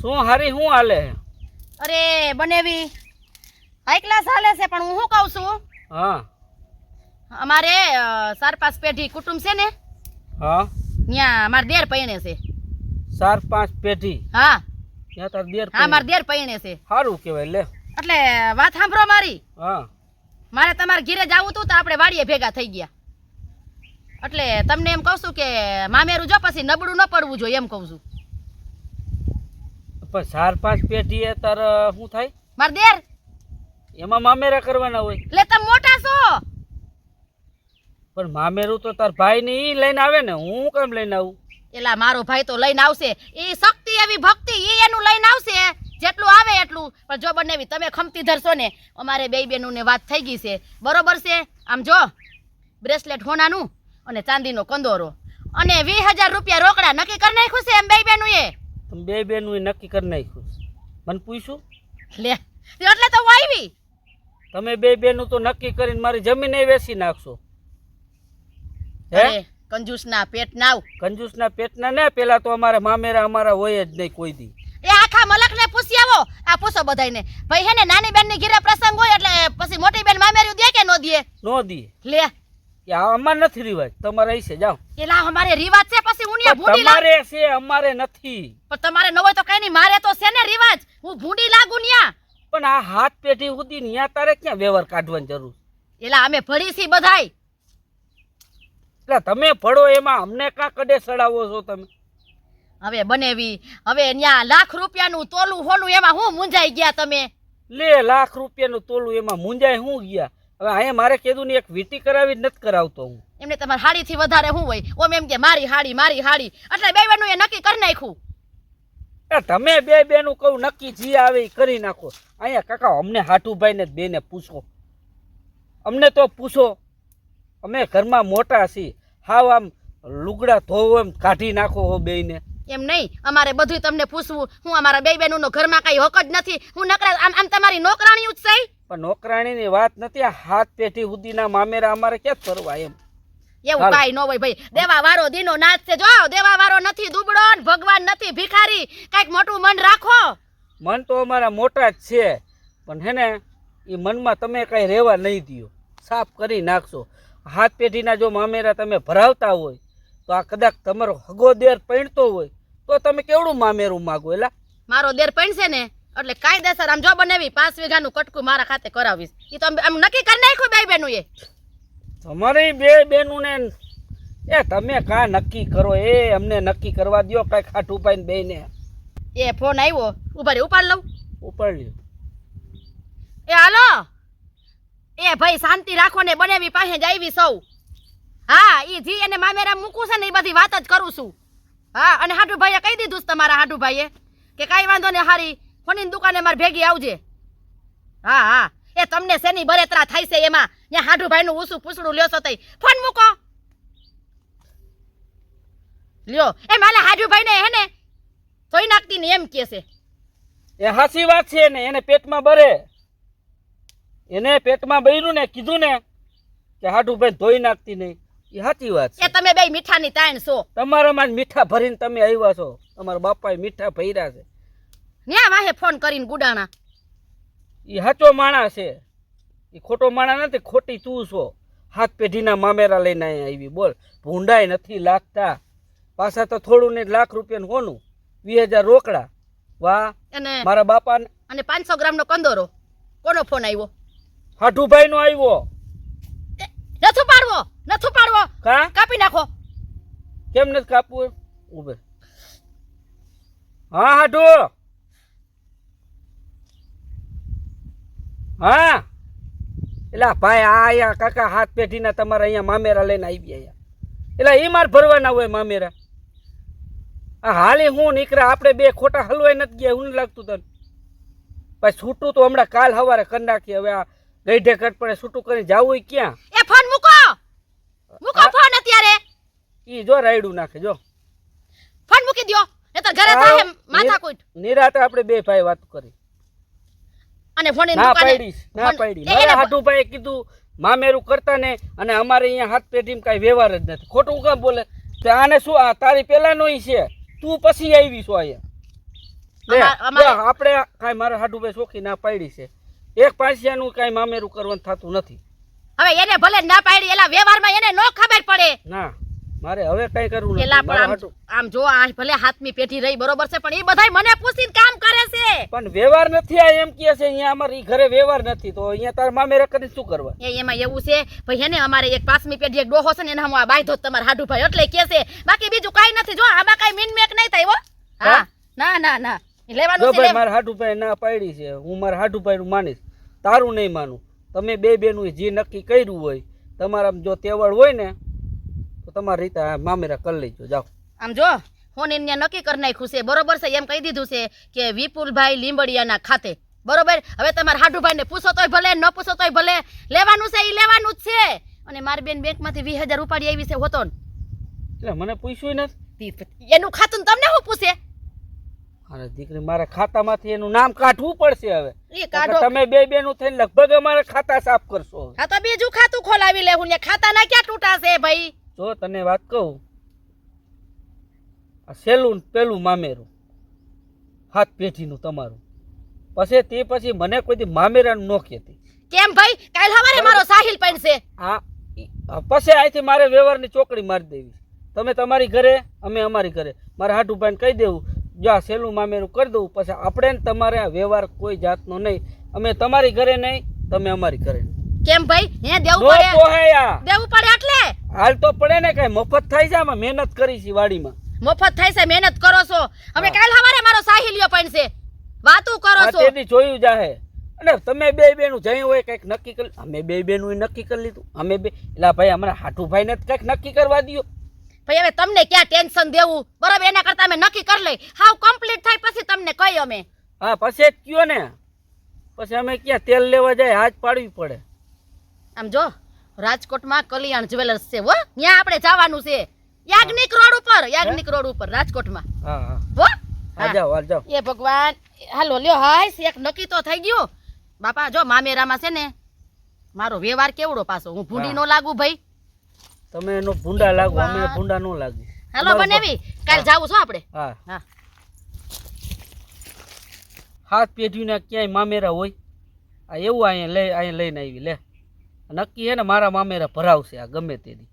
શું હારી શું હાલે? અરે બનેવી હાઈ ક્લાસ હાલે છે પણ હું શું કહું છું હા અમારે 4-5 પેઢી કુટુંબ છે ને હા ત્યાં માર દેર પૈણે છે 4-5 પેઢી હા ત્યાં તાર દેર હા માર દેર પૈણે છે સારું કહેવાય લે એટલે વાત સાંભળો મારી હા મારે તમારે ઘરે જવું હતું તો આપણે વાડીએ ભેગા થઈ ગયા એટલે તમને એમ કહું છું કે મામેરું જો પછી નબળું ન પડવું જોઈએ એમ કહું છું પણ 4-5 પેઢી એ તાર શું થાય? માર દેર એમાં મામેરા કરવાના હોય એટલે તમે મોટા છો પણ મામેરું તો તાર ભાઈ ને ઈ લઈને આવે ને, હું કેમ લઈને આવું? એલા મારો ભાઈ તો લઈને આવશે એ શક્તિ એવી ભક્તિ ઈ એનું લઈને આવશે જેટલું આવે એટલું પણ જો બનેવી તમે ખમતી ધરશો ને અમારે બે બેનું ને વાત થઈ ગઈ છે બરોબર છે આમ જો બ્રેસલેટ હોનાનું અને ચાંદીનો કંદોરો અને 20,000 રૂપિયા રોકડા નક્કી કરી નાખ્યું છે એમ બે બેનું એ તમે બે બેનું નક્કી કરી નાખ્યું છે. મને પૂછ્યું લે એટલે તો હું આવી તમે બે બેનું તો નક્કી કરીને મારી જમીન વેચી નાખશો હે? કંજૂસના પેટ નાવ કંજૂસના પેટના ને પેલા તો અમારે મામેરા અમારા હોય જ નહીં કોઈ દી. એ આખા મલકને પૂછી આવો આ પૂછો બધાયને ભાઈ હે ને નાની બેનની ઘરે પ્રસંગ હોય એટલે પછી મોટી બેન મામેરું દે કે નો દે? નો દી. લે અમાર નથી રિવાજ, તમારે અહીં છે જાઓ. એલા અમારે રિવાજ છે પછી હું ન્યા ભૂંડી તમારે છે અમારે નથી. પણ તમારે ન હોય તો કઈ નહીં મારે તો છે ને રિવાજ હું ભૂંડી લાગુ ન્યા પણ આ હાથ પેઢી સુધી ન્યા તારે ક્યાં વ્યવહાર કાઢવાની જરૂર? એલા અમે ભળી છી બધાય એટલે તમે ભળો એમાં અમને કાં કડે સડાવો છો તમે? હવે બનેવી હવે ન્યા લાખ રૂપિયાનું તોલું હોનું એમાં હું મૂંઝાઈ ગયા તમે? લે લાખ રૂપિયાનું તોલું એમાં મુંજાય હું ગયા? હવે અહીંયા મારે કીધું ને એક વીટી કરાવી નથી કરાવતો હું. એમને તમારી હાડીથી વધારે શું હોય? ઓમ એમ કે મારી હાડી એટલે બે બેનું એ નક્કી કરી નાખ્યું. એ તમે બે બેનું કહું નક્કી જી આવે ઈ કરી નાખો. અહીંયા કાકા અમને હાટુભાઈ ને બેને પૂછો, અમને તો પૂછો. અમે ઘરમાં મોટા છીએ, હાવ આમ લુગડા ધોવો એમ કાઢી નાખો હો બેયને. એમ નહીં અમારે બધું તમને પૂછવું હું અમારા બે બેનું ઘરમાં કઈ હક જ નથી હું નકરા આમ તમારી નોકરાણી જ છે પણ નોકરાણીની વાત નથી, આ હાથ પેઢી સુધીના મામેરા અમારે ક્યાં ફરવા એમ? એવું કાઈ ન હોય ભાઈ. દેવા વાળો દીનો નાચ છે જો દેવા વાળો નથી દુબળો ને ભગવાન નથી ભિખારી કઈક મોટું મન રાખો. મન તો અમારા મોટા જ છે પણ હે ને એ મનમાં તમે કઈ રહેવા નહીં દો, સાફ કરી નાખશો. હાથ પેઢીના જો મામેરા તમે ભરાવતા હોય તો આ કદાચ તમારો હગો દેર પૈણતો હોય તો તમે કેવડું મામેરું માગો? એલા મારો દેર પૈણશે ને એટલે કાયદેસર આમ જો બનેવી 5 વીઘાનું કટકું મારા ખાતે કરાવીશ. ઈ તો આમ નક્કી કરી નાખ્યું બે બેનું એ. તમારી બે બેનું ને એ તમે કાં નક્કી કરો એ અમને નક્કી કરવા દો કઈ ખાટું પાઈને બેને. એ ફોન આવ્યો ઉભા રે ઉપાડ લઉં. ઉપાડ લ્યો. એ હાલો એ ભાઈ શાંતિ રાખો ને બનેવી પાસે જ આવી સૌ. હા ઈ જી એને મામેરા મૂકું છે ને એ બધી વાત જ કરું છું. હા અને હાડુ ભાઈએ કહી દીધું છે તમારા હાડુ ભાઈએ કે કાંઈ વાંધો ને હારી ફોનની દુકાને મારે ભેગી આવજે. હા હા એ તમને શેની બરેતરા થાય છે એમાં ત્યાં હાડુ ભાઈનું ઊસું પૂછડું લ્યો છો તઈ ફોન મૂકો લ્યો. એ માલા હાડુ ભાઈને હે ને ધોઈ નાખતી ને એમ કે છે. એ હાસી વાત છે ને એને પેટમાં બરે, એને પેટમાં બૈરું ને કીધું ને કે હાડુભાઈ ધોઈ નાખતી નહીં, એ સાચી વાત છે. એ તમે બે મીઠાની તાણ છો. તમારામાં જ મીઠા ભરીને તમે આવ્યા છો, તમારા બાપાએ મીઠા ભર્યા છે. ન્યા વાહે ફોન કરીને ગુડાણા. એ સાચો માણસ છે, એ ખોટો માણસ નથી, ખોટી તું છો. હાથ પેઢીના મામેરા લઈને અહીંયા આવી બોલ, ભૂંડાય નથી લાગતા. પાછા તો થોડું ને લાખ રૂપિયાનું હોનું, 20,000 રોકડા. વાહ અને મારા બાપા અને 500 ગ્રામનો કંદોરો. કોનો ફોન આવ્યો? હાઠુભાઈ નો આવ્યો. નથી પાડવો કા કાપી નાખો. કેમ નથી કાપવું? ઉભે. હા હાઠુ, હા એલા ભાઈ આયા કાકા હાથ પેઢીના તમારા અહીંયા મામેરા લઈને આવી ગયા. એલા એ માર ભરવાના હોય મામેરા. આ હાલી હું નીકળ્યા આપણે બે ખોટા હલવાઈ નથી ગયા, હું લાગતું તને? પછી છૂટું તો હમણાં કાલ સવારે કરી નાખીએ. હવે આ ગઈઢે કટ પડે છૂટું કરીને જાવું ક્યાં? એ ફોન મૂકો ફોન અત્યારે. ઈ જો રાયડું નાખે જો. ફોન મૂકી દ્યો એ તો ઘરે થાય માથાકૂટ. નિરાતે આપણે બે ભાઈ વાત કરી અને ફોન ની ના દુકાને ના પાડી. મારા હાઠુભાઈએ કીધું મામેરું કરતા ને અને અમારે અહીંયા હાથ પેઢીમાં કાંઈ વ્યવહાર જ નથી. ખોટું કામ બોલે? આને શું આ તારી પેલાનો છે, તું પછી આવી છો અહીંયા? લે, અમારે જો આપણે કાંઈ મારા હાડુભાઈ ચોખ્ખી ના પાડી છે. એક પાસિયાનું કાંઈ મામેરું કરવાનું થતું નથી. હવે એને ભલે ના પાડી એલા વ્યવહારમાં એને નો ખબર પડે. ના મારે હવે કઈ કરવું એલા નથી. પણ મારા આમ હાટુ આમ જો આ ભલે હાથમી પેઢી રહી બરોબર છે પણ એ બધાય મને પૂછીને કામ કરે છે. પણ વ્યવહાર નથી. આ એમ કહે છે અહીંયા અમારી ઘરે વ્યવહાર નથી તો અહીંયા તાર મામેરા કરીને શું કરવા? એમાં એવું છે ભાઈ હેને અમારે એક 5મી પેઢી એક ડોહો છે ને એના હું આ બાયધો તમારા હાડુભાઈ એટલે કે છે બાકી બીજું કાઈ નથી. જો આમાં કાઈ મીનમેક નહીં થાય હો. હા ના ના ના લેવાનું જો છે ભાઈ મારા હાડુભાઈ ના પાડી છે. હું મારા હાડુભાઈ નું માનીશ, તારું નહીં માનું. તમે બે બેનું જે નક્કી કર્યું હોય તમારા જો તેવડ હોય ને તો તમારી રીતે આ મામેરા કરી લેજો. જાઓ આમ જો હું એને નક્કી કરી નાખ્યું છે બરોબર છે. એમ કહી દીધું છે કે વિપુલભાઈ લીંબડિયાના ખાતે બરોબર. હવે તમારા હાડુભાઈ ને પૂછો તોય ભલે ન પૂછો તોય ભલે લેવાનું છે એ લેવાનું જ છે. અને મારી બેન બેંકમાંથી 20,000 ઉપાડી આવી છે હોતો એટલે મને પૂછ્યું નથી. એનું ખાતું ને તમને શું પૂછે? અરે દીકરી મારા ખાતામાંથી એનું નામ કાઢવું પડશે હવે. એ કાઢો. તમે બે બેનું થઈને લગભગ અમારા ખાતા સાફ કરશો. હા તો બીજું ખાતું ખોલાવી લેવું ને ખાતાના ક્યાં તૂટા છે ભાઈ? જો તને વાત કહું, આ સેલું પેલું મામેરું હાથ પેઢીનું તમારું, પછી તે પછી મને કોઈ દી મામેરાનું ન કહેતી. કેમ ભાઈ? કાલ હવારે મારો સાહિલ પણ છે. આ પછી અહીંથી મારે વ્યવહારની ચોકડી મારી દેવી. તમે તમારી ઘરે અમે અમારી ઘરે. મારા હાટુભાઈને કહી દેવું જો આ સેલું મામેરું કરી દઉં. પછી આપણે ને તમારે આ વ્યવહાર કોઈ જાતનો નહીં. અમે તમારી ઘરે નહીં, તમે અમારી ઘરે નહીં. કેમ ભાઈ? હે દેવું નો પડે? પોહાય આ. દેવું પડે એટલે હાલ તો પડે ને, કઈ મફત થાય છે આમાં? મહેનત કરી છે વાડીમાં. મફત થાય છે, મહેનત કરો છો. હવે કાલ હવારે મારો સાહિલિયો પણ છે, વાતું કરો આ છો. તેથી જોયું જાહે. અને તમે બે બેનું જઈ હોય કંઈક નક્કી કરી. અમે બે બેનું નક્કી કરી લીધું. અમે બે એટલે ભાઈ અમારા હાટુભાઈ ને કંઈક નક્કી કરવા દો. ભાઈ હવે તમને ક્યાં ટેન્શન દેવું? બરાબર એના કરતા અમે નક્કી કરી લઈ. હાવ કમ્પ્લીટ થાય પછી તમને કહી અમે. હા પછી જ કયો ને. પછી અમે ક્યાં તેલ લેવા જાય હાથ પાડવી પડે. આમ જો રાજકોટમાં કલ્યાણ જ્વેલર્સ છે હો, ત્યાં આપણે જવાનું છે. યાજ્ઞિક રોડ ઉપર, યાજ્ઞિક રોડ ઉપર રાજકોટમાં. હા હા હો હા જાઓ હાલ જાઓ. એ ભગવાન હાલો લ્યો હાય એક નક્કી તો થઈ ગયું. બાપા જો મામેરામાં છે ને મારો વ્યવહાર કેવડો પાછો, હું ભૂંડી નો લાગુ ભાઈ. તમે એનો ભૂંડા લાગો, અમે ભૂંડા નો લાગી. હાલો બનેવી કાલ જાવું છો આપણે. હા હા હાથ પેઢીના ક્યાંય મામેરા હોય આ એવું અહીંયા લઈને આવી લે. નક્કી હે ને મારા મામેરા ભરાવશે આ ગમે તેથી.